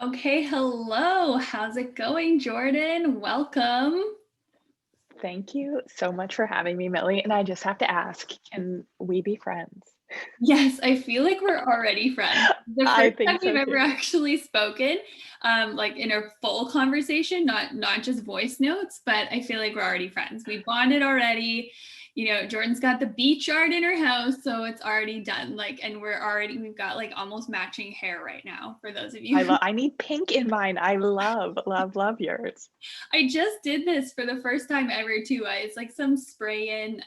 Okay, hello. How's it going, Jordan? Welcome. Thank you so much for having me, Millie. And I just have to ask, can we be friends? Yes, I feel like we're already friends. The I first time think we've so ever too. actually spoken, like in a full conversation, not just voice notes, but I feel like we're already friends. We bonded already. Jordan's got the beach art in her house, so it's already done. And we've got like almost matching hair right now, for those of you. I need pink in mine. I love yours. I just did this for the first time ever too. It's like some spray in,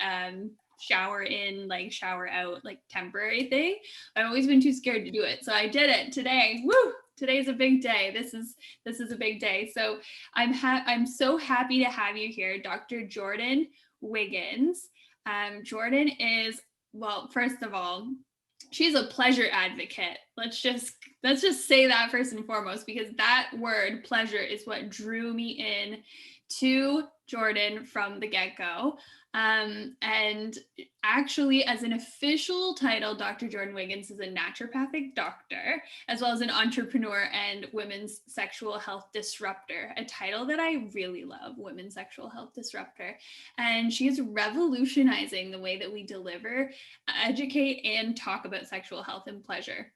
like shower out, like temporary thing. I've always been too scared to do it. So I did it today. Woo! Today's a big day. This is a big day. So I'm so happy to have you here, Dr. Jordan Wiggins. Jordan is, well, first of all, she's a pleasure advocate. Let's just say that first and foremost, because that word pleasure is what drew me in to Jordan from the get-go. And actually, as an official title, Dr. Jordan Wiggins is a naturopathic doctor, as well as an entrepreneur and women's sexual health disruptor, a title that I really love, women's sexual health disruptor. And she is revolutionizing the way that we deliver, educate, and talk about sexual health and pleasure.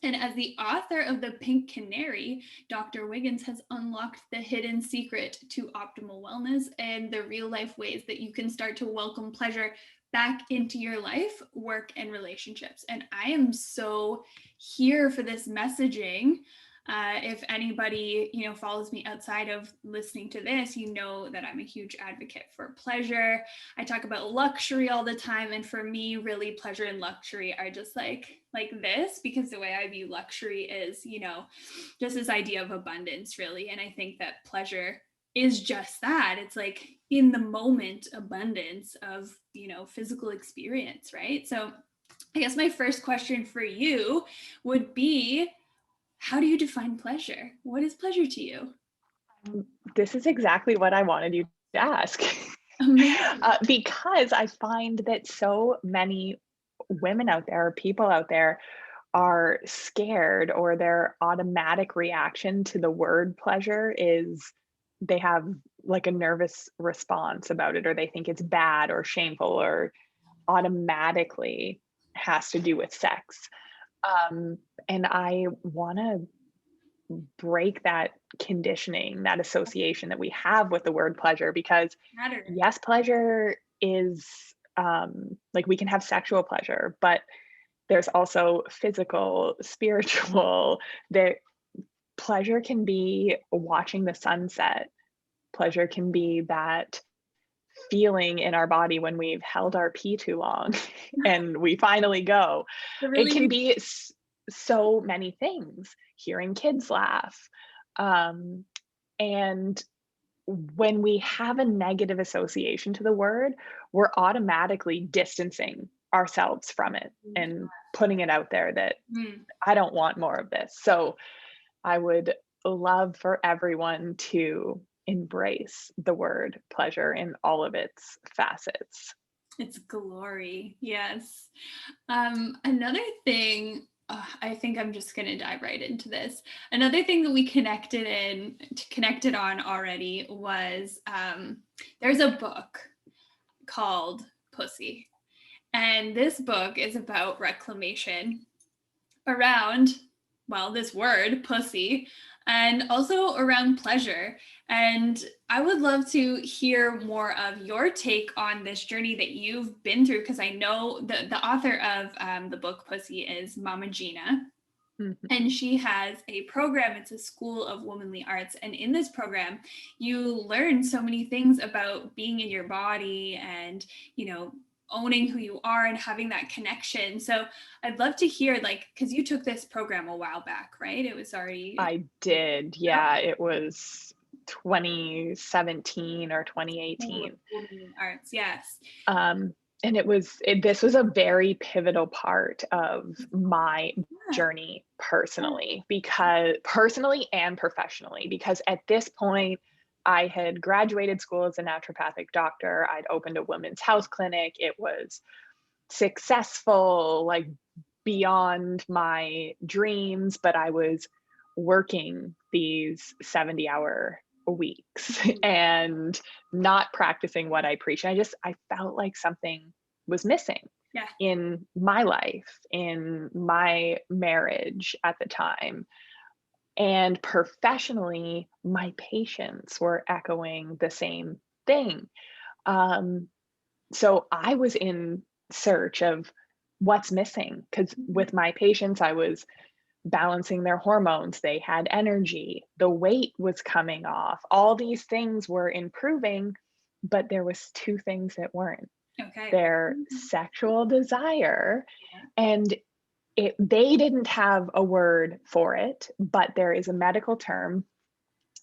And as the author of The Pink Canary, Dr. Wiggins has unlocked the hidden secret to optimal wellness and the real life ways that you can start to welcome pleasure back into your life, work, and relationships. And I am so here for this messaging. If anybody, follows me outside of listening to this, you know that I'm a huge advocate for pleasure. I talk about luxury all the time, and for me, really, pleasure and luxury are just like this, because the way I view luxury is, just this idea of abundance, really. And I think that pleasure is just that. It's like in the moment abundance of, physical experience, right? So I guess my first question for you would be, how do you define pleasure? What is pleasure to you? This is exactly what I wanted you to ask. Amazing. Because I find that so many women out there, people out there, are scared, or their automatic reaction to the word pleasure is they have like a nervous response about it, or they think it's bad or shameful or automatically has to do with sex. And I want to break that conditioning, that association that we have with the word pleasure, because Matter. yes, pleasure is like we can have sexual pleasure, but there's also physical, spiritual. There, pleasure can be watching the sunset. Pleasure can be that feeling in our body when we've held our pee too long and we finally go. The It really can big. be so many things. Hearing kids laugh. Um, and when we have a negative association to the word, we're automatically distancing ourselves from it and putting it out there that Mm. I don't want more of this. So I would love for everyone to embrace the word pleasure in all of its facets. It's glory. Yes. Another thing, I think I'm just going to dive right into this. Another thing that we connected on already was, there's a book called Pussy. And this book is about reclamation around, well, this word, pussy, and also around pleasure. And I would love to hear more of your take on this journey that you've been through, because I know the author of the book Pussy is Mama Gina. Mhm. And she has a program. It's a school of womanly arts. And in this program, you learn so many things about being in your body and, owning who you are and having that connection. So I'd love to hear, like, because you took this program a while back, right? It was already. I did. Yeah, it was 2017 or 2018. Womanly arts, yes. Um, and this was a very pivotal part of my Yeah. journey personally, because personally and professionally, because at this point I had graduated school as a naturopathic doctor. I'd opened a women's health clinic. It was successful, like beyond my dreams, but I was working these 70-hour weeks Mhm. and not practicing what I preach. I felt like something was missing Yeah. in my life, in my marriage at the time. And professionally, my patients were echoing the same thing. Um, so I was in search of what's missing because Mhm. with my patients, I was balancing their hormones. They had energy. The weight was coming off. All these things were improving, but there was two things that weren't. Okay. Their Mhm. sexual desire, Yeah. and they didn't have a word for it, but there is a medical term.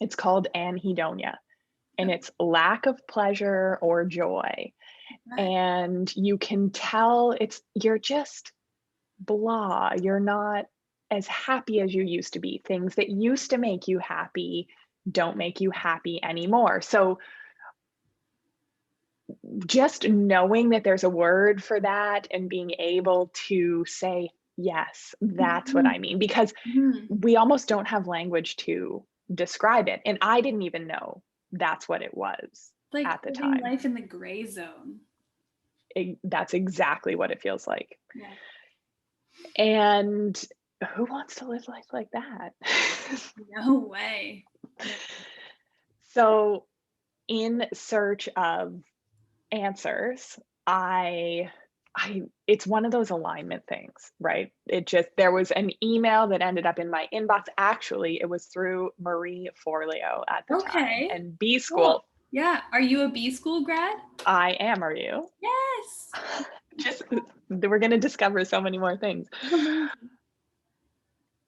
It's called anhedonia, and Okay. it's lack of pleasure or joy. And you can tell you're just blah. You're not as happy as you used to be. Things that used to make you happy don't make you happy anymore. So just knowing that there's a word for that and being able to say, yes, that's what Mhm. I mean, because Mhm. we almost don't have language to describe it. And I didn't even know that's what it was Like at the living time. life in the gray zone. That's exactly what it feels like. Yeah. And who wants to live life like that? No way. No. So, in search of answers, I I it's one of those alignment things, right? There was an email that ended up in my inbox. Actually, it was through Marie Forleo at the time Okay. and B Cool. School. Yeah. Are you a B school grad? I am, are you? Yes. Just we're gonna discover so many more things. Amazing.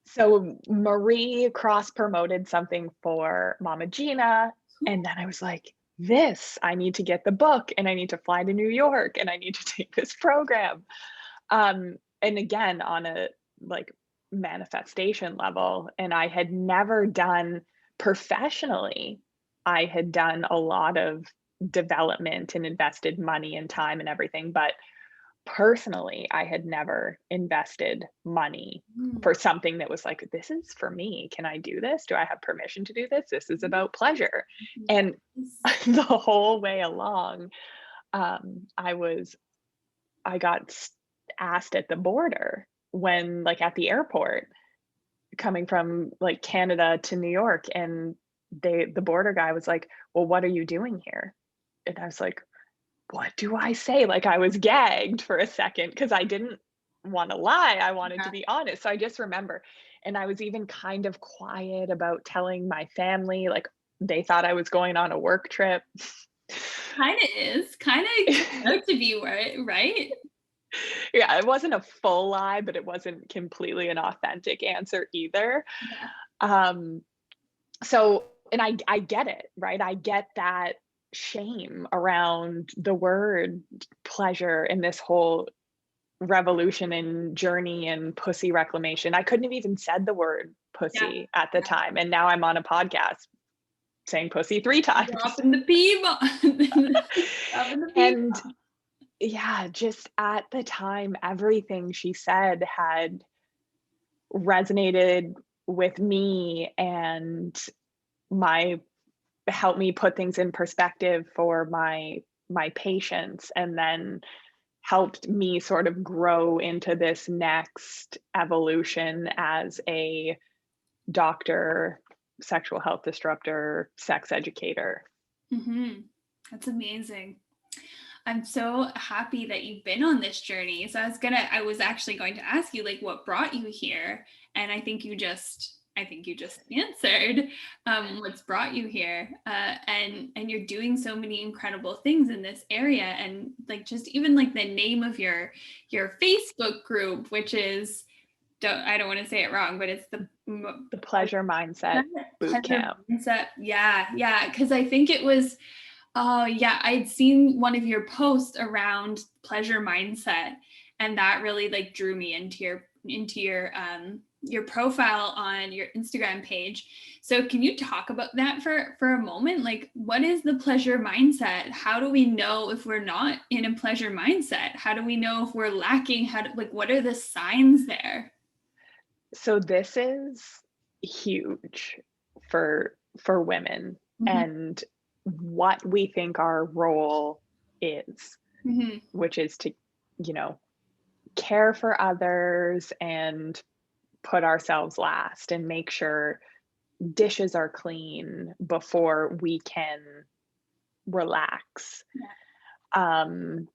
So Marie cross promoted something for Mama Gina. And Cool. then I was like, I need to get the book and I need to fly to New York and I need to take this program. And again, on a like manifestation level, and I had never done professionally, I had done a lot of development and invested money and time and everything, but personally, I had never invested money Mm. for something that was like, this is for me. Can I do this? Do I have permission to do this? This is about pleasure. And Yes. the whole way along, um, I was, I got asked at the border when, like, at the airport, coming from like Canada to New York, and the border guy was like, well, what are you doing here? And I was like, what do I say? Like I was gagged for a second because I didn't want to lie. I wanted to Yeah. be honest. So I just remember, and I was even kind of quiet about telling my family, like they thought I was going on a work trip. Kind of is. Kind of turned out to be right? Yeah, it wasn't a full lie, but it wasn't completely an authentic answer either. Yeah. Um, so, and I get it, right? I get that shame around the word pleasure and this whole revolution and journey and pussy reclamation. I couldn't have even said the word Yeah. pussy at the time. And now I'm on a podcast saying pussy 3 times. Dropping the P bomb. Dropping the P And bomb. yeah, just at the time, everything she said had resonated with me and my helped me put things in perspective for my patients, and then helped me sort of grow into this next evolution as a doctor, sexual health disruptor, sex educator. Mhm. That's amazing. I'm so happy that you've been on this journey. So I was actually going to ask you like what brought you here, and I think you just answered what's brought you here, and you're doing so many incredible things in this area, and like just even like the name of your Facebook group, which is I don't want to say it wrong, but it's the The pleasure mindset boot pleasure camp. mindset. Yeah, yeah, because I think it was. Oh, yeah, I'd seen one of your posts around pleasure mindset, and that really like drew me into your profile on your Instagram page. So can you talk about that for a moment? Like what is the pleasure mindset? How do we know if we're not in a pleasure mindset? How do we know if we're lacking? Like what are the signs there? So this is huge for women Mhm. and what we think our role is, Mhm. which is to, you know, care for others and put ourselves last and make sure dishes are clean before we can relax. Yeah. Um,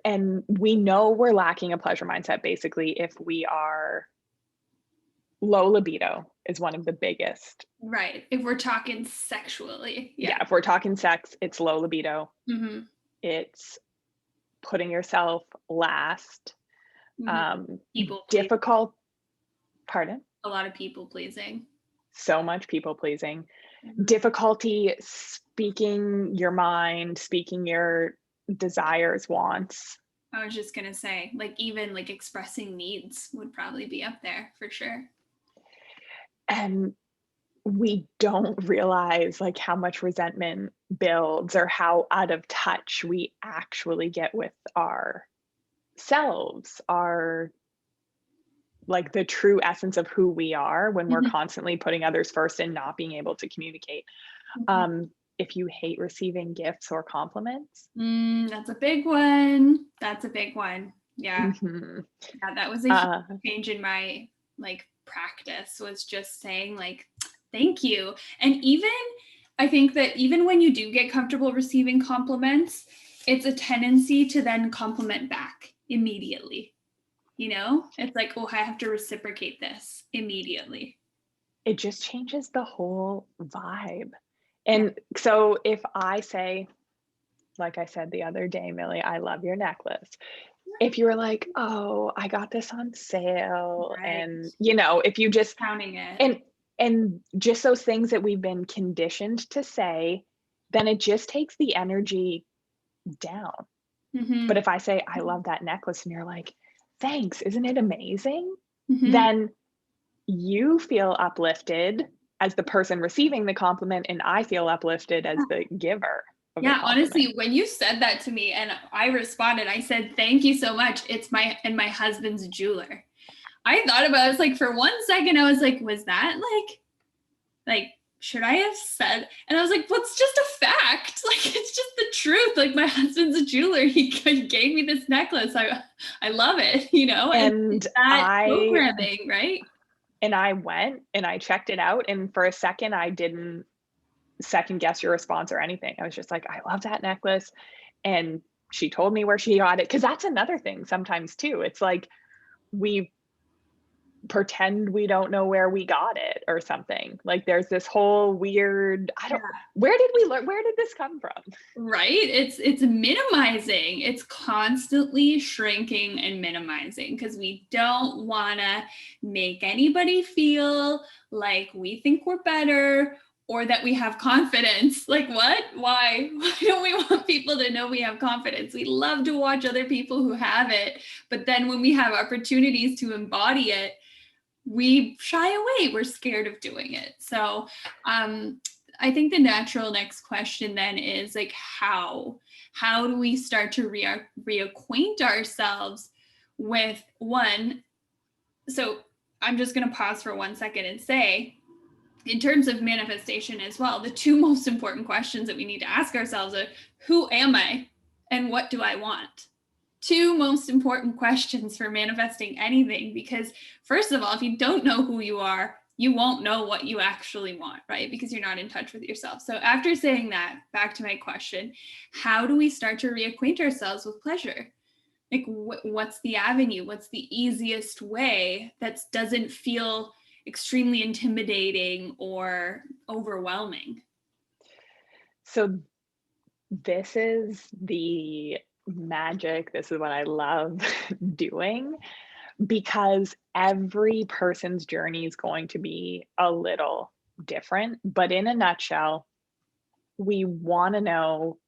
and we know we're lacking a pleasure mindset basically if we are low libido is one of the biggest. Right. If we're talking sexually. Yeah. Yeah, if we're talking sex, it's low libido. Mhm. It's putting yourself last. Mhm. Um, People please. difficult, pardon? A lot of people pleasing. So much people pleasing. Mhm. Difficulty speaking your mind, speaking your desires, wants. I was just gonna say, like even like expressing needs would probably be up there for sure. And we don't realize like how much resentment builds or how out of touch we actually get with ourselves, our like the true essence of who we are when we're Mhm. constantly putting others first and not being able to communicate. Mhm. If you hate receiving gifts or compliments, That's a big one. That's a big one. Yeah. mhm, Yeah, that was a huge uh, change in my like practice was just saying like thank you. And even I think that even when you do get comfortable receiving compliments, it's a tendency to then compliment back immediately. You know? It's like, "Oh, I have to reciprocate this immediately." it just changes the whole vibe. Yeah. And so if I say, like I said the other day, Millie, I love your necklace. If you're like, "Oh, I got this on sale," Right. and, you know, if you just Counting it. and and just those things that we've been conditioned to say, then it just takes the energy down. But Mhm. if I say, "I love that necklace," and you're like, "Thanks, isn't it amazing?" Mhm. Then you feel uplifted as the person receiving the compliment, and I feel uplifted as the giver of the Yeah, compliment. honestly, when you said that to me and I responded, I said, "Thank you so much. It's my husband's jeweler." I thought about it, I was like, for 1 second, I was like, was that like, should I have said? And I was like, what's just a fact? Like, it's just the truth. Like, my husband's a jeweler. He gave me this necklace. I love it, you know? And it's And that I programming, right? and I went and I checked it out, and for a second, I didn't second guess your response or anything. I was just like, "I love that necklace," and she told me where she got it. Because that's another thing sometimes too. It's like we pretend we don't know where we got it or something. Like, there's this whole weird I don't where did we learn where did this come from? Right? It's minimizing. It's constantly shrinking and minimizing because we don't want to make anybody feel like we think we're better or that we have confidence. Like what? Why? Why don't we want people to know we have confidence? We love to watch other people who have it, but then when we have opportunities to embody it, we shy away. We're scared of doing it. So, I think the natural next question then is like how do we start to reacquaint ourselves with one? So I'm just going to pause for 1 second and say, in terms of manifestation as well, the two most important questions that we need to ask ourselves are who am I and what do I want? Two most important questions for manifesting anything because first of all, if you don't know who you are, you won't know what you actually want, right? Because you're not in touch with yourself. So after saying that, back to my question, how do we start to reacquaint ourselves with pleasure? Like what's the avenue? What's the easiest way that doesn't feel extremely intimidating or overwhelming? So this is the magic. This is what I love doing because every person's journey is going to be a little different. But in a nutshell, we want to know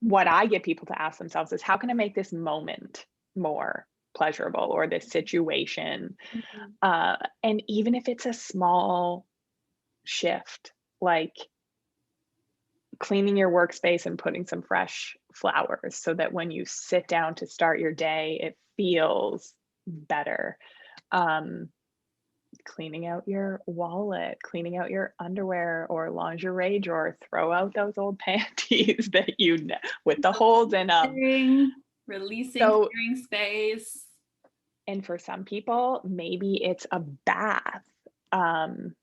what I get people to ask themselves is how can I make this moment more pleasurable or this situation? Mhm. And even if it's a small shift, like cleaning your workspace and putting some fresh flowers so that when you sit down to start your day, it feels better. Um, Cleaning out your wallet, cleaning out your underwear or lingerie drawer, throw out those old panties that with the holes in them. Releasing, So, clearing space. and for some people, maybe it's a bath um,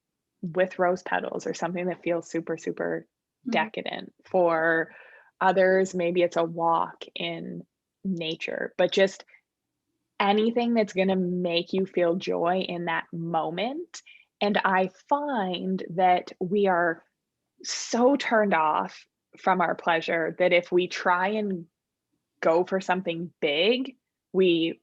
with rose petals or something that feels super, super Mhm. decadent. For others, maybe it's a walk in nature, but just anything that's going to make you feel joy in that moment. And I find that we are so turned off from our pleasure that if we try and go for something big, we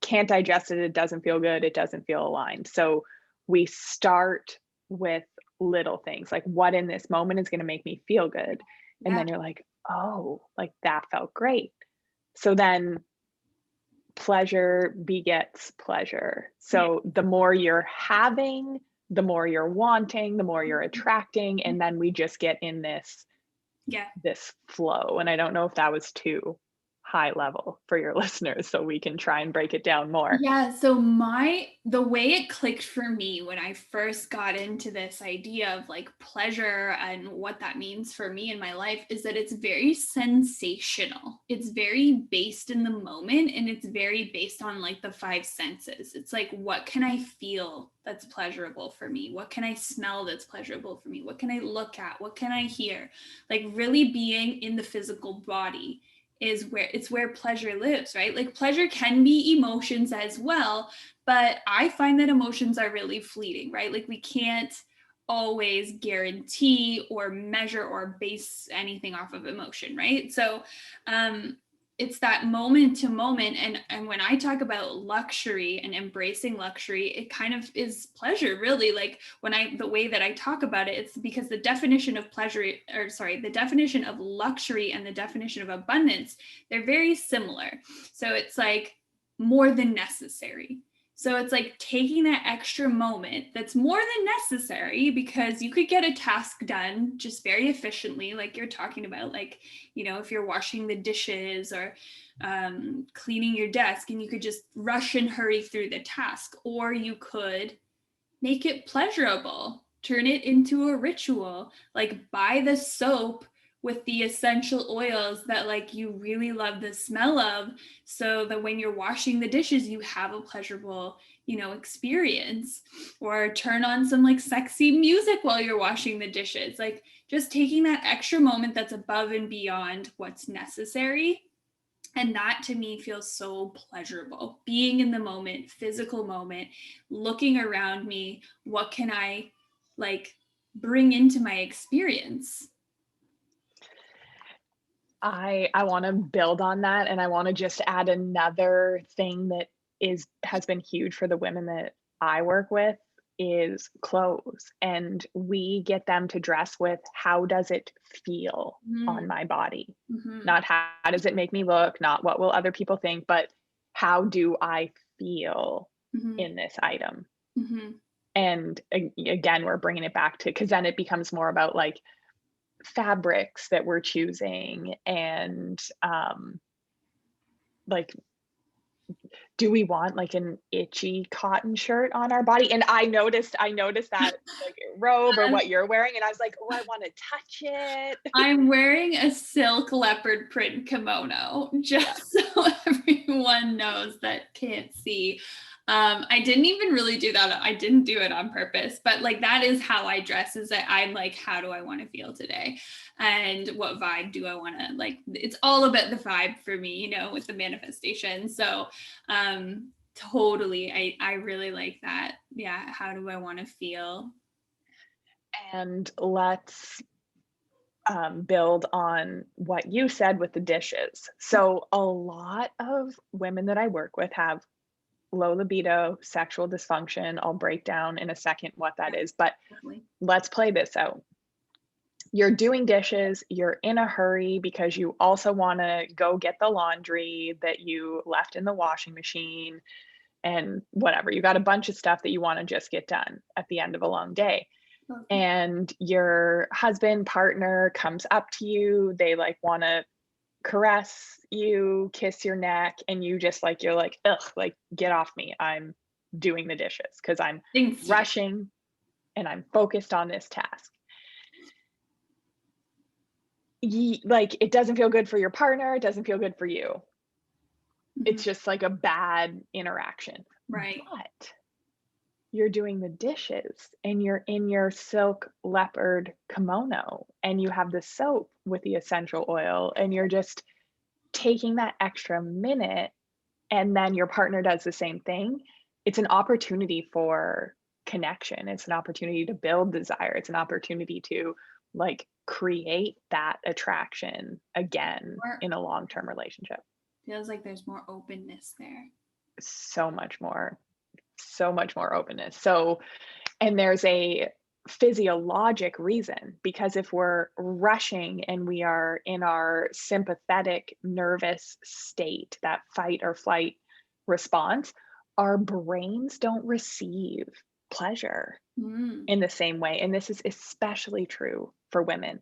can't digest it. It doesn't feel good. It doesn't feel aligned. So we start with little things like what in this moment is going to make me feel good. And Yeah. then you're like, oh, like that felt great. So then pleasure begets pleasure. Yeah. So the more you're having, the more you're wanting, the more you're attracting, and then we just get in Yeah. this flow. And I don't know if that was too high level for your listeners, so we can try and break it down more. Yeah, so the way it clicked for me when I first got into this idea of like pleasure and what that means for me in my life is that it's very sensational. It's very based in the moment and it's very based on like the five senses. It's like, what can I feel that's pleasurable for me? What can I smell that's pleasurable for me? What can I look at? What can I hear? Like really being in the physical body is where pleasure lives, right? Like pleasure can be emotions as well, but I find that emotions are really fleeting, right? Like we can't always guarantee or measure or base anything off of emotion, right? So it's that moment to moment, and when I talk about luxury and embracing luxury, it kind of is pleasure, really. Like when the way that I talk about it, it's because the definition of pleasure, or sorry, the definition of luxury and the definition of abundance, they're very similar. So it's like more than necessary. So it's like taking that extra moment that's more than necessary, because you could get a task done just very efficiently, like you're talking about, like, if you're washing the dishes or cleaning your desk, and you could just rush and hurry through the task, or you could make it pleasurable, turn it into a ritual, like buy the soap with the essential oils that like you really love the smell of, so that when you're washing the dishes you have a pleasurable experience. Or turn on some like sexy music while you're washing the dishes, like just taking that extra moment that's above and beyond what's necessary. And that to me feels so pleasurable. Being in the moment, physical moment, looking around me, what can I like bring into my experience? I want to build on that, and I want to just add another thing that has been huge for the women that I work with is clothes. And we get them to dress with, how does it feel on my body? Mm-hmm. Not how does it make me look, not what will other people think, but how do I feel Mm-hmm. in this item? Mm-hmm. And again, we're bringing it back to, because then it becomes more about like fabrics that we're choosing, and like, do we want like an itchy cotton shirt on our body? And I noticed that like robe or what you're wearing, and I was like, oh, I want to touch it. I'm wearing a silk leopard print kimono, Yeah. just so everyone knows that can't see. I didn't even really do that. I didn't do it on purpose, but like that is how I dress, is that I'm like, how do I want to feel today? And what vibe do I want to like? It's all about the vibe for me, with the manifestation. So totally, I really like that. Yeah. How do I want to feel? And let's build on what you said with the dishes. So a lot of women that I work with have low libido, sexual dysfunction. I'll break down in a second what that is, but Definitely. let's play this out. You're doing dishes, you're in a hurry because you also want to go get the laundry that you left in the washing machine and whatever. You got a bunch of stuff that you want to just get done at the end of a long day. And your husband, partner comes up to you, they like want to caress you, kiss your neck, and you're like, ugh, like get off me. I'm doing the dishes because I'm Things to do. rushing and I'm focused on this task. Like it doesn't feel good for your partner, it doesn't feel good for you. Mhm. It's just like a bad interaction. Right. But you're doing the dishes and you're in your silk leopard kimono and you have the soap with the essential oil and you're just taking that extra minute and then your partner does the same thing. It's an opportunity for connection. It's an opportunity to build desire. It's an opportunity to like create that attraction again Or in a long-term relationship. feels like there's more openness there. So much more, so much more openness. So, and there's a physiologic reason because if we're rushing and we are in our sympathetic nervous state, that fight or flight response, our brains don't receive pleasure Mm. in the same way. And this is especially true for women.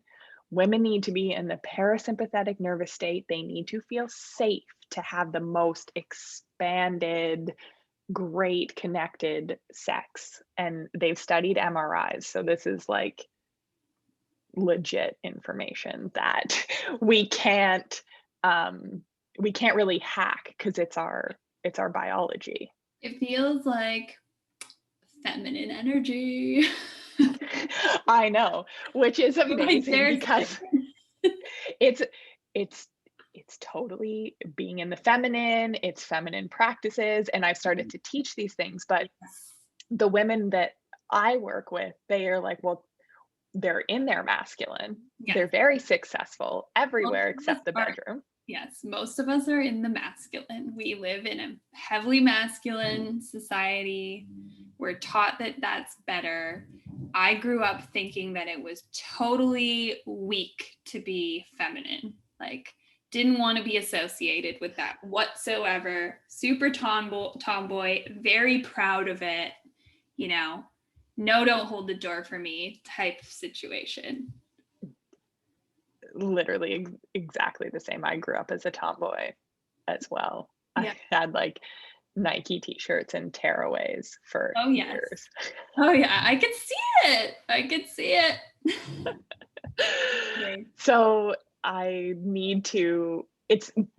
Women need to be in the parasympathetic nervous state. They need to feel safe to have the most expanded, great connected sex. And they've studied MRIs. So this is like legit information that we can't um we can't really hack because it's our biology. It feels like feminine energy. I know, which is Like amazing there's because it's it's it's totally being in the feminine, it's feminine practices, and I've started to teach these things, but yes. the women that I work with, they are like, well, they're in their masculine. Yes. They're very successful Most everywhere of us except the are bedroom. yes, most of us are in the masculine. We live in a heavily masculine society. We're taught that that's better. I grew up thinking that it was totally weak to be feminine. Like, didn't want to be associated with that whatsoever. Super tomboy, very proud of it, you know. No, don't hold the door for me type of situation. Literally exactly the same. I grew up as a tomboy as well. I Yeah. had like Nike t-shirts and tearaways for Oh, yes. years. Oh yeah, I could see it. I could see it. Okay. So I need to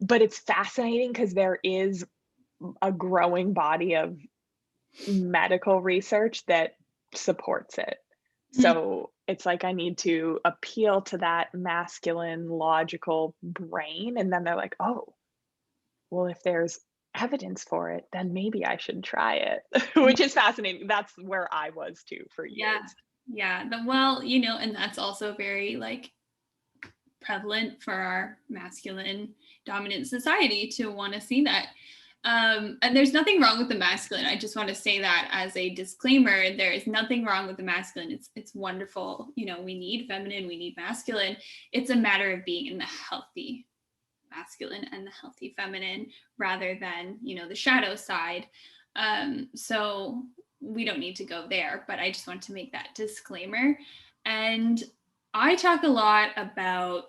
but it's fascinating because there is a growing body of medical research that supports it. Mm. So it's like I need to appeal to that masculine logical brain. And then they're like, oh, well, if there's evidence for it, then maybe I should try it, which is fascinating. That's where I was too for Yeah, years. yeah. Well, you know, and that's also very like prevalent for our masculine dominant society to want to see that. And there's nothing wrong with the masculine. I just want to say that as a disclaimer. There is nothing wrong with the masculine. It's wonderful. You know, we need feminine, we need masculine. It's a matter of being in the healthy masculine and the healthy feminine rather than, you know, the shadow side. So we don't need to go there, but I just want to make that disclaimer. And I talk a lot about,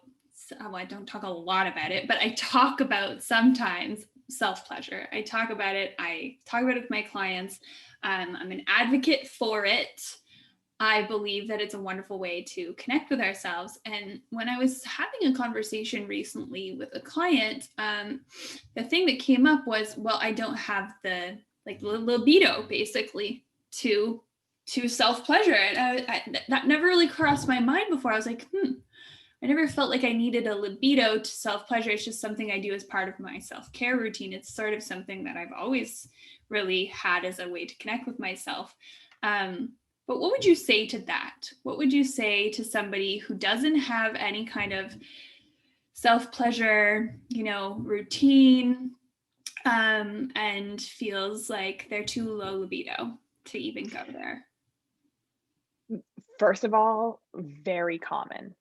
well, I don't talk a lot about it, but I talk about sometimes self pleasure. I talk about it with my clients. I'm an advocate for it. I believe that it's a wonderful way to connect with ourselves. And when I was having a conversation recently with a client, the thing that came up was, well, I don't have the like libido basically to self pleasure, and that never really crossed my mind before. I was like, I never felt like I needed a libido to self pleasure. It's just something I do as part of my self care routine. It's sort of something that I've always really had as a way to connect with myself. But what would you say to that? What would you say to somebody who doesn't have any kind of self pleasure, you know, routine, and feels like they're too low libido to even go there? First of all, very common.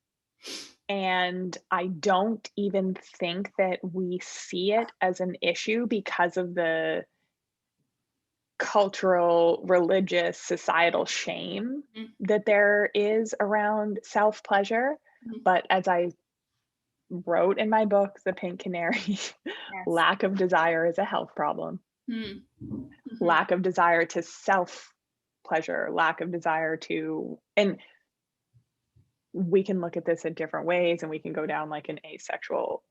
And I don't even think that we see it as an issue because of the cultural, religious, societal shame Mhm. that there is around self pleasure. Mhm. But as I wrote in my book, The Pink Canary, Yes. lack of desire is a health problem. Mm. Mhm. Lack of desire to self pleasure, lack of desire to, and we can look at this in different ways and we can go down like an asexual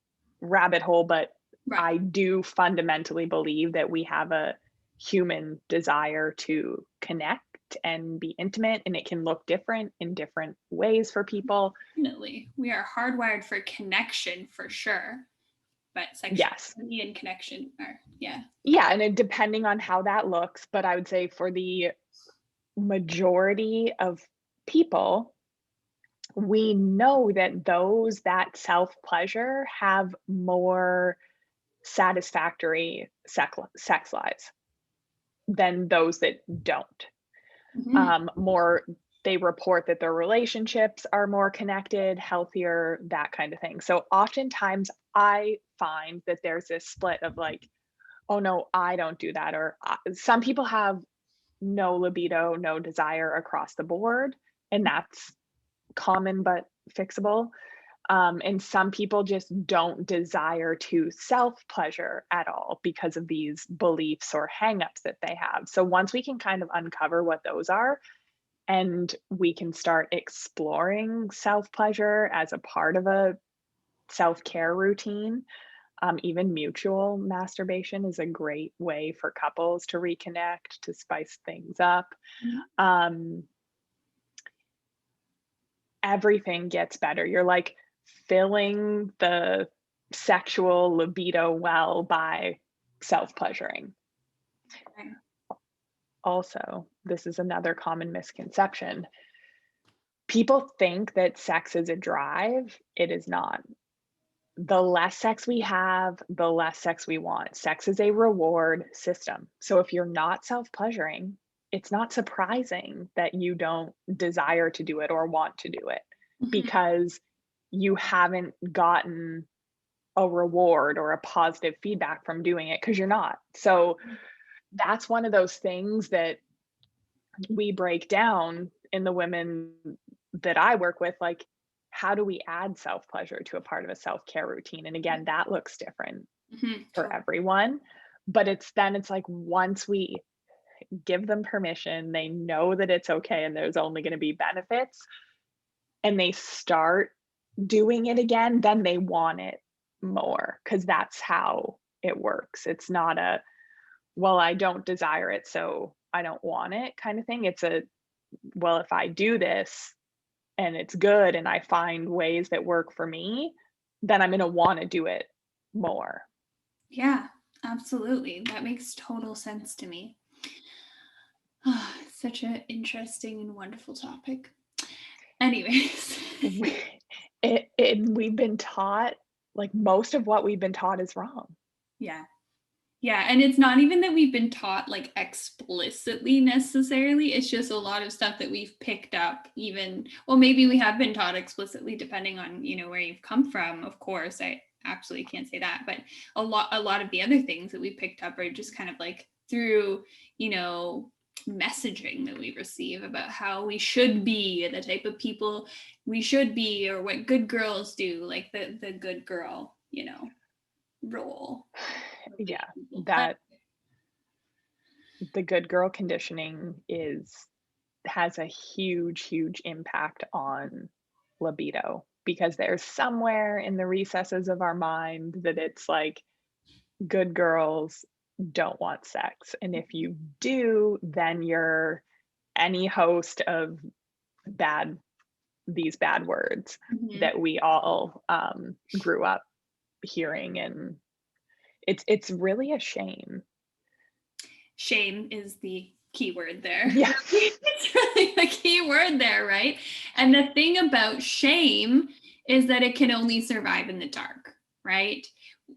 rabbit hole, but Right. I do fundamentally believe that we have a human desire to connect and be intimate, and it can look different in different ways for people. Definitely. We are hardwired for connection for sure, but Yes. sexuality and connection are, yeah. Yeah, and it, depending on how that looks, but I would say for the majority of people, we know that those that self pleasure have more satisfactory sex lives than those that don't. Mhm. More, they report that their relationships are more connected, healthier, that kind of thing. So oftentimes I find that there's this split of like, oh no, I don't do that. Or some people have no libido, no desire across the board, and that's common but fixable. And some people just don't desire to self pleasure at all because of these beliefs or hangups that they have. So once we can kind of uncover what those are, and we can start exploring self pleasure as a part of a self care routine, even mutual masturbation is a great way for couples to reconnect, to spice things up. Mhm. Um, Everything gets better. You're like filling the sexual libido well by self pleasuring. Right. Also, this is another common misconception. People think that sex is a drive. It is not. The less sex we have, the less sex we want. Sex is a reward system. So if you're not self pleasuring, it's not surprising that you don't desire to do it or want to do it, Mhm. because you haven't gotten a reward or a positive feedback from doing it because you're not. So that's one of those things that we break down in the women that I work with, like, how do we add self pleasure to a part of a self care routine? And again, that looks different Mhm. for everyone. But it's like once we give them permission, they know that it's okay and there's only going to be benefits, and they start doing it again, then they want it more because that's how it works. It's not a, well, I don't desire it, so I don't want it kind of thing. It's a, well, if I do this and it's good and I find ways that work for me, then I'm going to want to do it more. Yeah, absolutely. That makes total sense to me. Such an interesting and wonderful topic. Anyways. We, we've been taught, like, most of what we've been taught is wrong. Yeah. Yeah, and it's not even that we've been taught like explicitly necessarily. It's just a lot of stuff that we've picked up even, well, maybe we have been taught explicitly depending on, where you've come from. Of course, I absolutely can't say that, but a lot of the other things that we picked up are just kind of like through, messaging that we receive about how we should be, the type of people we should be, or what good girls do, like the good girl, role. Yeah, that the good girl conditioning has a huge impact on libido, because there's somewhere in the recesses of our mind that it's like good girls don't want sex, and if you do, then you're any host of bad these bad words Mhm. that we all grew up hearing. And it's really a shame. Shame is the key word there. Yeah. It's really the key word there, right? And the thing about shame is that it can only survive in the dark, right?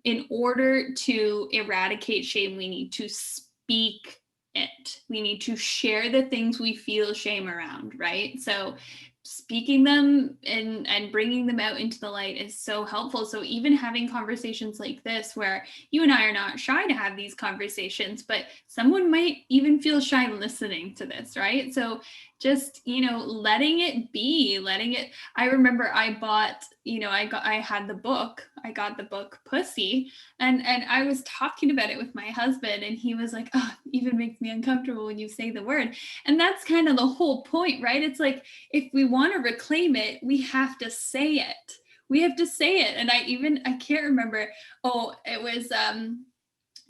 In order to eradicate shame, we need to speak it. We need to share the things we feel shame around, right? So speaking them and bringing them out into the light is so helpful. So even having conversations like this, where you and I are not shy to have these conversations, but someone might even feel shy listening to this, right? So just, letting it be, letting it. I remember I bought, I had the book, I got the book Pussy, and I was talking about it with my husband, and he was like, oh, it even makes me uncomfortable when you say the word. And that's kind of the whole point, right? It's like, if we want to reclaim it, we have to say it. We have to say it. And I can't remember. Oh, it was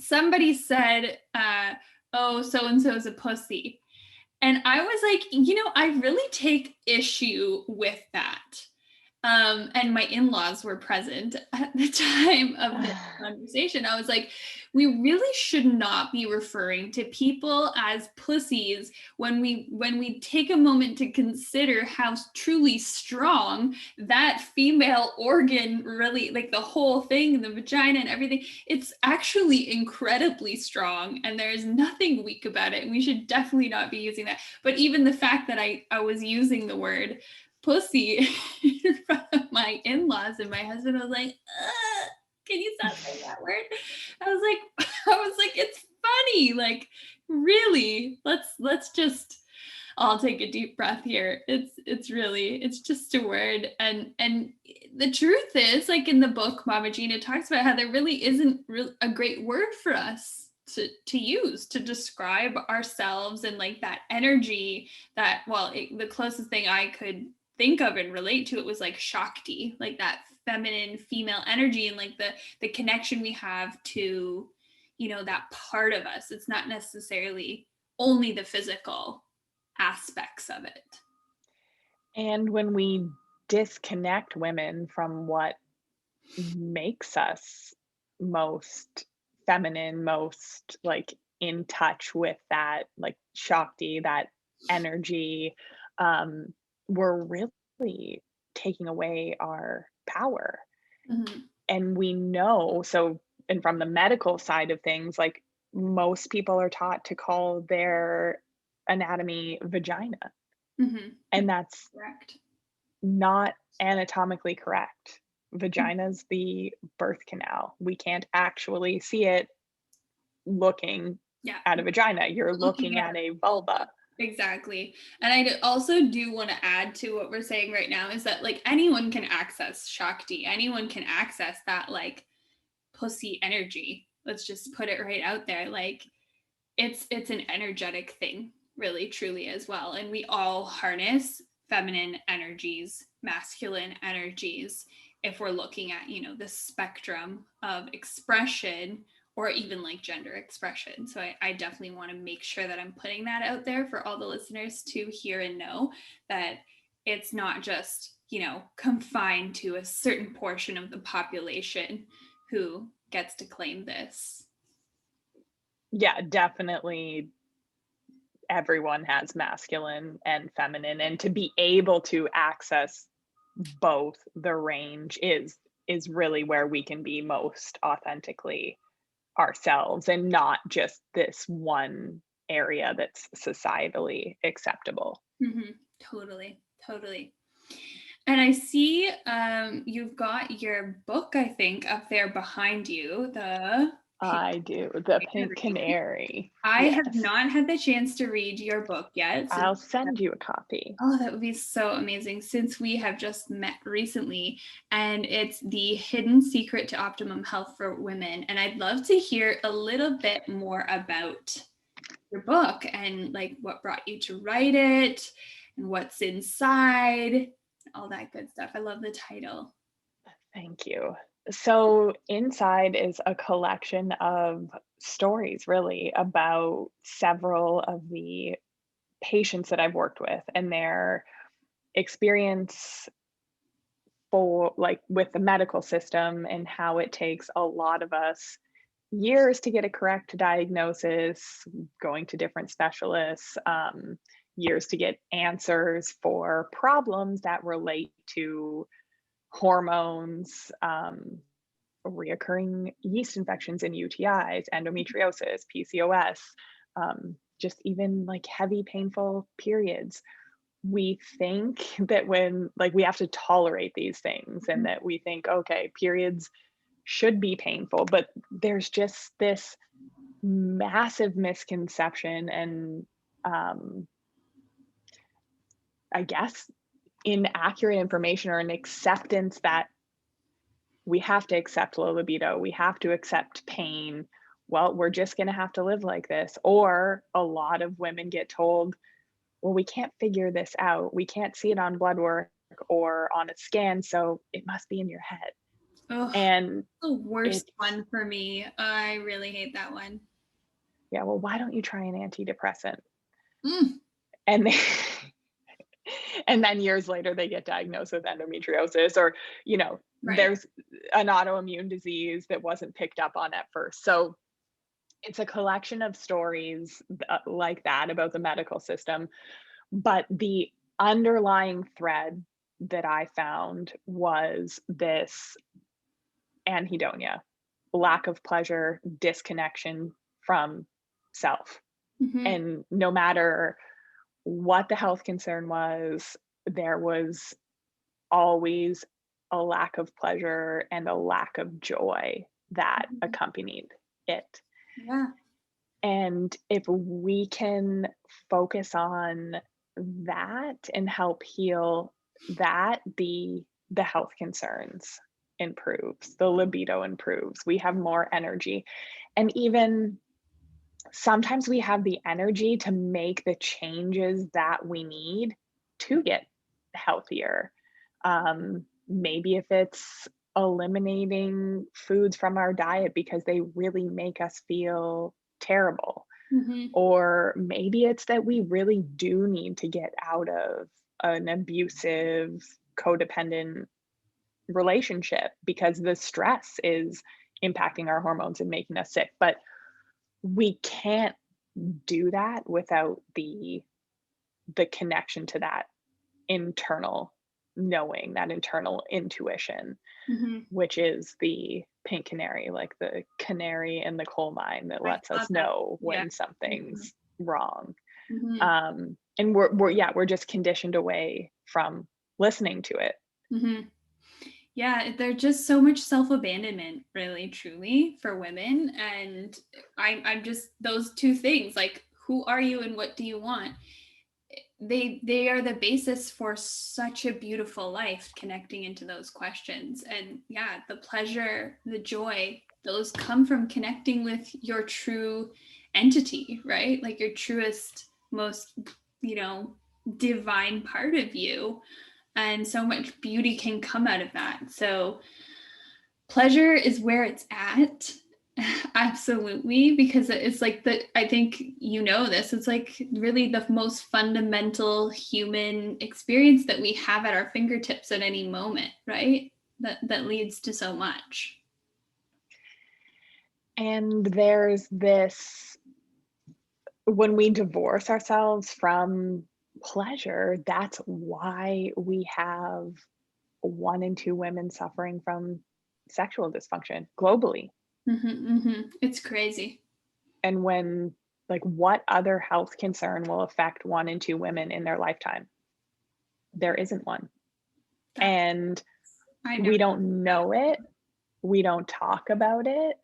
somebody said, oh, so and so is a pussy. And I was like, I really take issue with that. And my in-laws were present at the time of this conversation. I was like, we really should not be referring to people as pussies when we take a moment to consider how truly strong that female organ really, like the whole thing, the vagina and everything, it's actually incredibly strong, and there's nothing weak about it. And we should definitely not be using that. But even the fact that I was using the word pussy in front of my in-laws, and my husband was like, can you stop saying that word? I was like, it's funny. Like, really, let's just all take a deep breath here. It's just a word. And the truth is, like in the book, Mama Gina talks about how there really isn't a great word for us to use to describe ourselves, and like that energy that, the closest thing I could think of and relate to it was like Shakti, like that feminine female energy, and like the connection we have to, that part of us. It's not necessarily only the physical aspects of it. And when we disconnect women from what makes us most feminine, most like in touch with that like Shakti, that energy, we're really taking away our power. Mm-hmm. And we know, so, and from the medical side of things, like most people are taught to call their anatomy vagina. Mm-hmm. And that's Correct. not anatomically correct. Vagina's the birth canal. We can't actually see it looking at a vagina. You're looking at a vulva. Exactly. And I also do want to add to what we're saying right now is that like anyone can access Shakti. Anyone can access that like pussy energy. Let's just put it right out there. Like it's an energetic thing, really, truly as well. And we all harness feminine energies, masculine energies, if we're looking at, the spectrum of expression, or even like gender expression. So I definitely want to make sure that I'm putting that out there for all the listeners to hear and know that it's not just, confined to a certain portion of the population who gets to claim this. Yeah, definitely everyone has masculine and feminine, and to be able to access both the range is really where we can be most authentically ourselves, and not just this one area that's societally acceptable. Mm-hmm. Totally. And I see you've got your book, I think, up there behind you. I do. The Pink Canary. I Yes. have not had the chance to read your book yet. I'll send you a copy. Oh, that would be so amazing, since we have just met recently, and it's The Hidden Secret to Optimum Health for Women. And I'd love to hear a little bit more about your book and like what brought you to write it and what's inside, all that good stuff. I love the title. Thank you. So, inside is a collection of stories, really, about several of the patients that I've worked with and their experience for like with the medical system, and how it takes a lot of us years to get a correct diagnosis, going to different specialists, years to get answers for problems that relate to hormones, reoccurring yeast infections and UTIs, endometriosis, PCOS, just even like heavy, painful periods. We think that when, like, we have to tolerate these things, and that we think, okay, periods should be painful, but there's just this massive misconception and I guess, inaccurate information or an acceptance that we have to accept low libido, we have to accept pain. Well, we're just going to have to live like this. Or a lot of women get told, well, we can't figure this out. We can't see it on blood work or on a scan, so it must be in your head. Oh, And the worst it's, one for me. I really hate that one. yeah, well, why don't you try an antidepressant? Mm, And they, and then years later they get diagnosed with endometriosis, or, right. there's an autoimmune disease that wasn't picked up on at first. So it's a collection of stories like that about the medical system. But the underlying thread that I found was this anhedonia, lack of pleasure, disconnection from self. Hmm. And no matter what the health concern was, there was always a lack of pleasure and a lack of joy that accompanied it. Yeah. And if we can focus on that and help heal that, the health concerns improves, the libido improves, we have more energy. And even sometimes we have the energy to make the changes that we need to get healthier. Maybe if it's eliminating foods from our diet because they really make us feel terrible, Hmm. or maybe it's that we really do need to get out of an abusive, codependent relationship because the stress is impacting our hormones and making us sick. But we can't do that without the connection to that internal knowing, that internal intuition, Hmm. which is the pink canary, like the canary in the coal mine that I lets love us that. know Yeah. when Hmm. something's wrong. Hmm. And we're just conditioned away from listening to it. Hmm. Yeah, there's just so much self-abandonment, really, truly, for women. And I'm just those two things, like, who are you and what do you want? They are the basis for such a beautiful life, connecting into those questions. And yeah, the pleasure, the joy, those come from connecting with your true entity, right? Like your truest, most, you know, divine part of you. And so much beauty can come out of that. So pleasure is where it's at. Absolutely, because it's like I think you know this, it's like really the most fundamental human experience that we have at our fingertips at any moment, right? That leads to so much. And there's this, when we divorce ourselves from pleasure, that's why we have 1 in 2 women suffering from sexual dysfunction globally. It's crazy. And when, like, what other health concern will affect 1 in 2 women in their lifetime? There isn't one. That And I never we don't know it, we don't talk about it.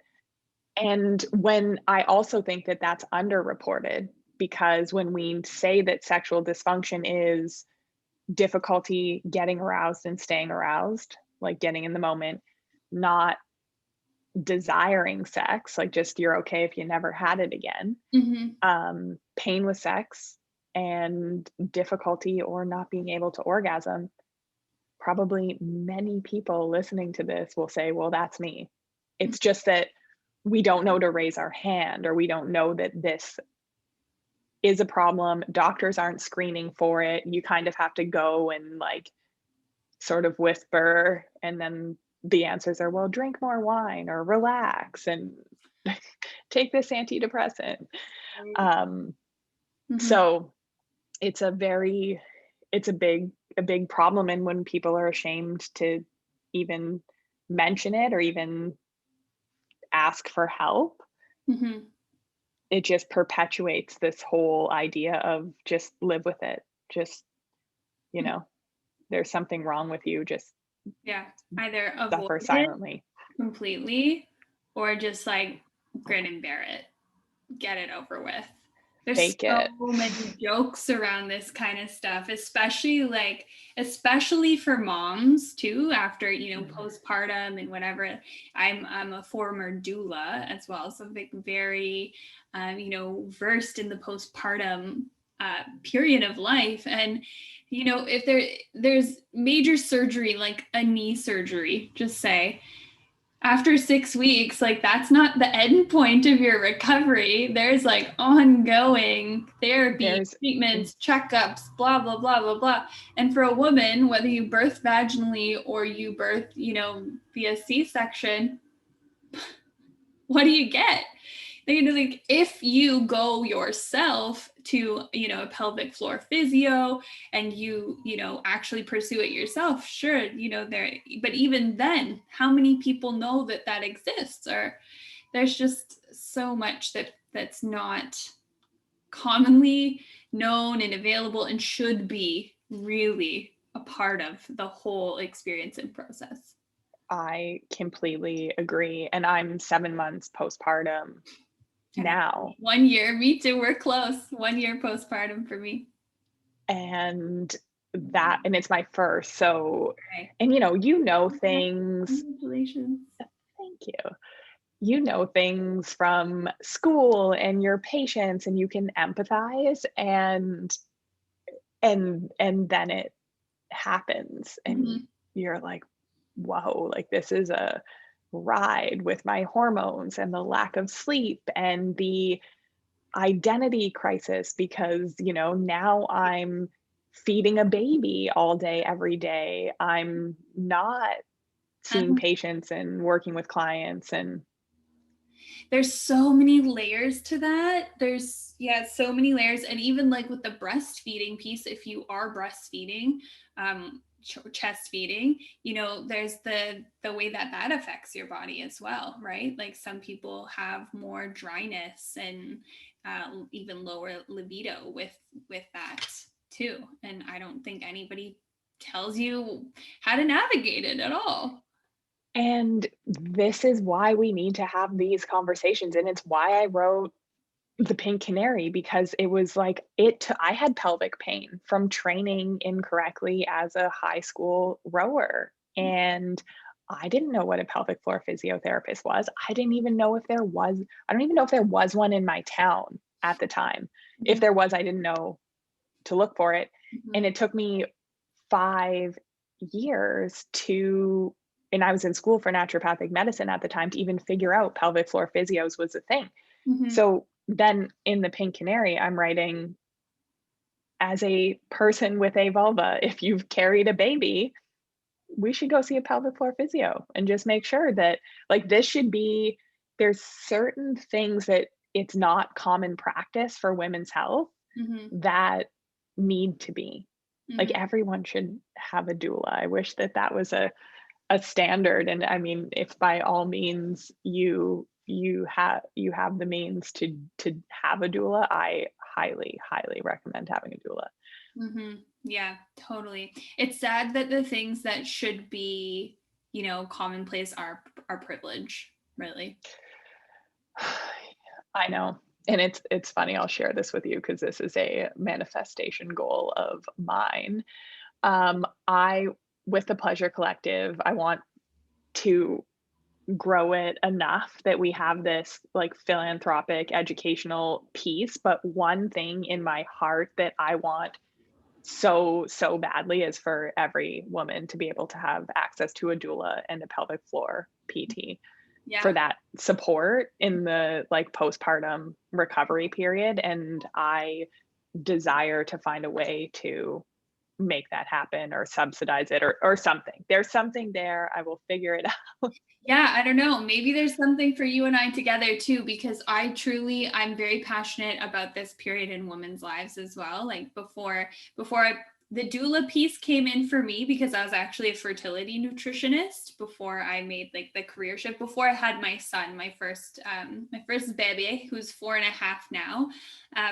And when I also think that that's underreported, because when we say that sexual dysfunction is difficulty getting aroused and staying aroused, like getting in the moment, not desiring sex, like just you're okay if you never had it again, hmm pain with sex, and difficulty or not being able to orgasm, probably many people listening to this will say, well, that's me. It's just that we don't know to raise our hand, or we don't know that this is a problem. Doctors aren't screening for it. You kind of have to go and like sort of whisper, and then the answers are, well, drink more wine or relax and take this antidepressant. Um, hmm so it's a very, it's a big problem. And when people are ashamed to even mention it or even ask for help, hmm it just perpetuates this whole idea of just live with it. Just, you know, there's something wrong with you, just yeah, either avoid suffer it silently. completely or just like grin and bear it, get it over with. There's fake so it. many jokes around this kind of stuff, especially for moms too, after, postpartum and whatever. I'm a former doula as well, so like very, versed in the postpartum period of life. And, if there's major surgery, like a knee surgery, just say, after 6 weeks, like that's not the end point of your recovery. There's like ongoing therapy, There's treatments, checkups, blah, blah, blah, blah, blah. And for a woman, whether you birth vaginally or you birth, via C-section, what do you get? Like if you go yourself to a pelvic floor physio and you actually pursue it yourself, sure, there, but even then, how many people know that exists? Or there's just so much that's not commonly known and available and should be really a part of the whole experience and process. I completely agree. And I'm 7 months postpartum now. 1 year, me too. We're close. 1 year postpartum for me. And it's my first. So, Okay. and things. Congratulations. Thank you. Things from school and your patients, and you can empathize, and then it happens and Mhm. you're like, whoa, like this is a ride with my hormones and the lack of sleep and the identity crisis because now I'm feeding a baby all day every day. I'm not seeing Um, patients and working with clients. And there's so many layers to that. There's, yeah, so many layers. And even like with the breastfeeding piece, if you are breastfeeding, chest feeding, there's the way that affects your body as well, right? Like some people have more dryness and even lower libido with that too. And I don't think anybody tells you how to navigate it at all. and this is why we need to have these conversations, and it's why I wrote The Pink Canary, because it was like I had pelvic pain from training incorrectly as a high school rower, and I didn't know what a pelvic floor physiotherapist was. I don't even know if there was one in my town at the time. If Mhm. there was, I didn't know to look for it. And Mhm. it took me 5 years and I was in school for naturopathic medicine at the time, to even figure out pelvic floor physios was a thing. Mhm. So then in The Pink Canary, I'm writing, as a person with a vulva, if you've carried a baby, we should go see a pelvic floor physio and just make sure that, like, there's certain things that it's not common practice for women's health Mhm. that need to be. Like, Mhm. everyone should have a doula. I wish that was a standard. And I mean, if by all means you have the means to have a doula, I highly recommend having a doula. Yeah, totally. It's sad that the things that should be, commonplace are privilege, really. I know. And it's funny, I'll share this with you because this is a manifestation goal of mine. I With the Pleasure Collective, I want to grow it enough that we have this like philanthropic educational piece. But one thing in my heart that I want so badly is for every woman to be able to have access to a doula and a pelvic floor PT, Yeah. for that support in the like postpartum recovery period. And I desire to find a way to make that happen or subsidize it, or something. There's something there. I will figure it out. Yeah, I don't know. Maybe there's something for you and I together too, because I'm very passionate about this period in women's lives as well. Like the doula piece came in for me because I was actually a fertility nutritionist before I made like the career shift, before I had my son, my first baby, who's 4.5 now.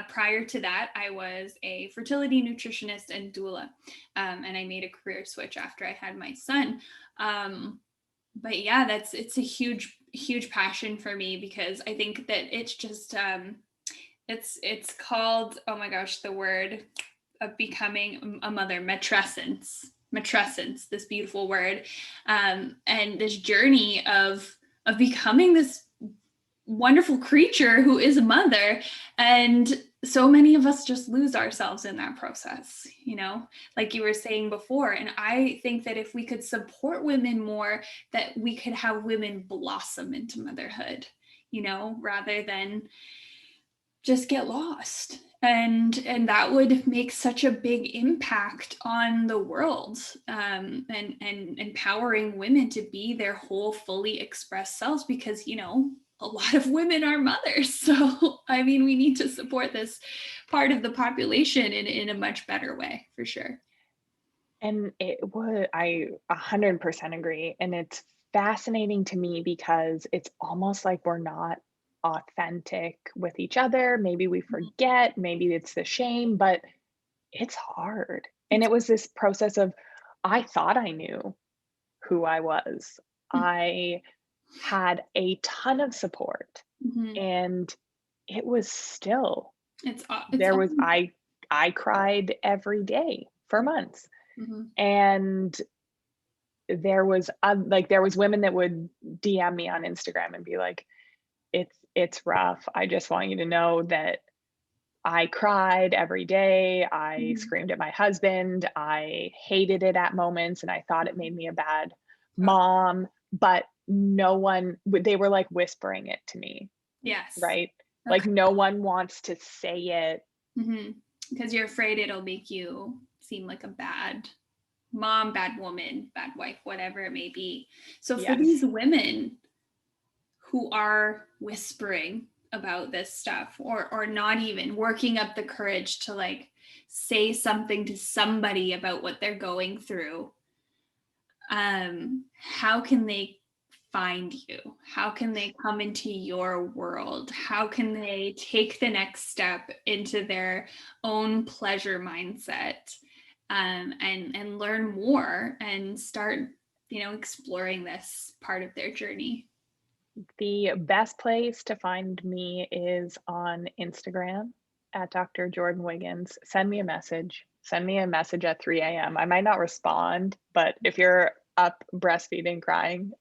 Prior to that, I was a fertility nutritionist and doula. And I made a career switch after I had my son. But yeah, it's a huge passion for me, because I think that it's just It's called, oh my gosh, the word of becoming a mother, matrescence, this beautiful word, and this journey of becoming this wonderful creature who is a mother. And so many of us just lose ourselves in that process, like you were saying before. And I think that if we could support women more, that we could have women blossom into motherhood, rather than just get lost. And that would make such a big impact on the world, and empowering women to be their whole fully expressed selves, because a lot of women are mothers. So I mean, we need to support this part of the population in a much better way, for sure. And it would, I 100% agree. And it's fascinating to me because it's almost like we're not authentic with each other. Maybe we forget, maybe it's the shame, but it's hard. And It's it was this process of, I thought I knew who I was. I had a ton of support, Mhm. and it was still, It's there was, often. I cried every day for months. Mhm. And there was women that would DM me on Instagram and be like, it's rough. I just want you to know that I cried every day. I Mhm. screamed at my husband. I hated it at moments and I thought it made me a bad Oh, mom, but no one, they were like whispering it to me, yes. right? Like Okay. no one wants to say it. Because you're afraid it'll make you seem like a bad mom, bad woman, bad wife, whatever it may be. So for these Yes. women who are whispering about this stuff, or not even working up the courage to like say something to somebody about what they're going through, how can they find you? How can they come into your world? How can they take the next step into their own pleasure mindset, and learn more and start, exploring this part of their journey? The best place to find me is on Instagram at Dr. Jordan Wiggins. Send me a message. Send me a message at 3 a.m. I might not respond, but if you're up breastfeeding, crying,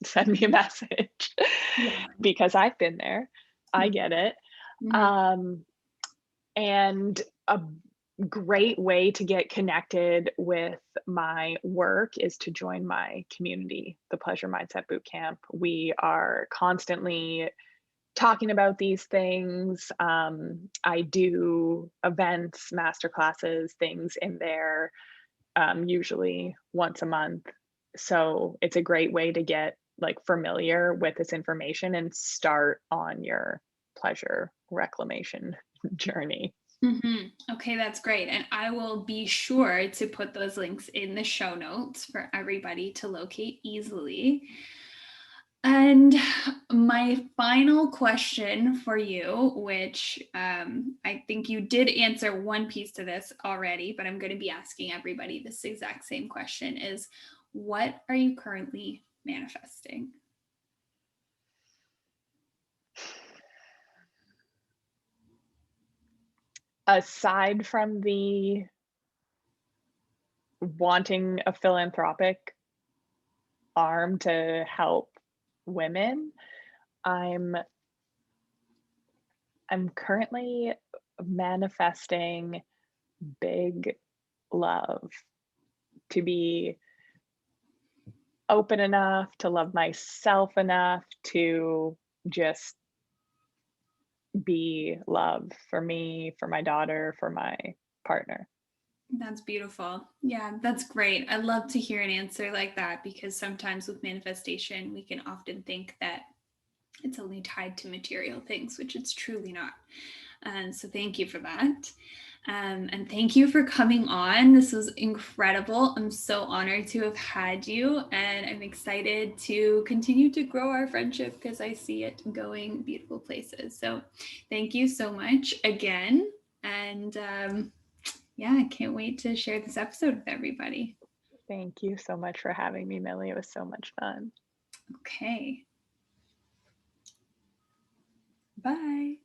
send me a message Yeah. because I've been there. I get it. Mhm. Um, and a great way to get connected with my work is to join my community, the Pleasure Mindset Bootcamp. We are constantly talking about these things. I do events, master classes, things in there, usually once a month. So it's a great way to get like familiar with this information and start on your pleasure reclamation journey. Okay, that's great. And I will be sure to put those links in the show notes for everybody to locate easily. And my final question for you, which, I think you did answer one piece to this already, but I'm going to be asking everybody this exact same question, is what are you currently manifesting? Aside from the wanting a philanthropic arm to help women, I'm I'm currently manifesting big love, to be open enough, to love myself enough to just be love for me, for my daughter, for my partner. That's beautiful. Yeah, that's great. I love to hear an answer like that, because sometimes with manifestation, we can often think that it's only tied to material things, which it's truly not. And so thank you for that. And thank you for coming on. This was incredible. I'm so honored to have had you, and I'm excited to continue to grow our friendship because I see it going beautiful places. So thank you so much again. And yeah, I can't wait to share this episode with everybody. Thank you so much for having me, Millie. It was so much fun. Okay. Bye.